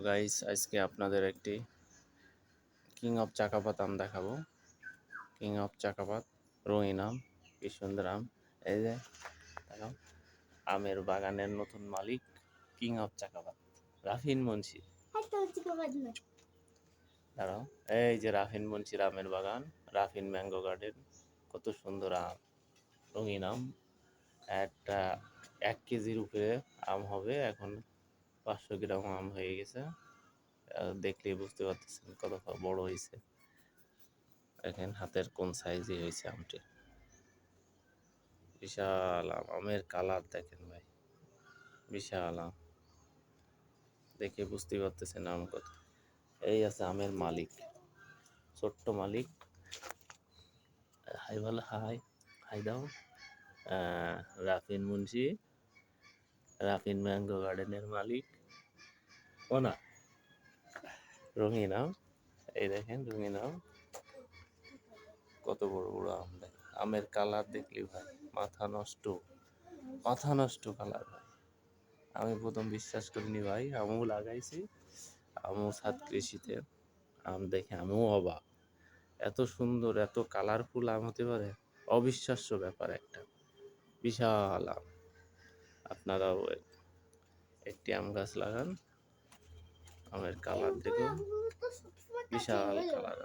Guys, আজকে আপনাদের একটি কিং অফ চাকাপাত আম দেখাবো। কিং অফ চাকাপাত রঙিন আম, কি সুন্দর আম। এই যে দেখাও, আমের বাগানের নতুন মালিক কিং অফ চাকাপাত রাফিন মুন্সি। দাঁড়াও, এই যে রাফিন মুন্সির আমের বাগান, রাফিন ম্যাঙ্গো গার্ডেন। কত সুন্দর আম, রঙিন আম। একটা 1 কেজির উপরে আম হবে এখন, 500 গ্রাম আম হয়ে গেছে। দেখলেই বুঝতে পারতেছেন কত বড় হয়েছে। দেখেন হাতের কোন সাইজে হয়েছে আমটি। বিশাল আম, আমের কালার দেখেন ভাই, বিশাল আম। দেখে বুঝতে পারতেছেন আম কত। এই আছে আমের মালিক, ছোট্ট মালিক। হাই বলো, হাই হাই দাও। রাফিন মুন্সি, রাফিন ম্যাঙ্গো গার্ডেনের মালিক ও না। রঙিন আম, এই দেখেন রঙিন আম, কত বড় বড় আম। দেখেন আমের কালার দেখলি ভাই মাথা নষ্ট, মাথা নষ্ট কালার ভাই। আমি প্রথম বিশ্বাস করিনি ভাই, আমিও লাগাইছি, আমিও ছাদ কৃষিতে। আম দেখে আমিও অবাক, এত সুন্দর এত কালারফুল আম হতে পারে, অবিশ্বাস্য ব্যাপার একটা। বিশাল আম। আপনারাও একটি আম গাছ লাগান, আমের কালার দেখুন, বিশাল কালার।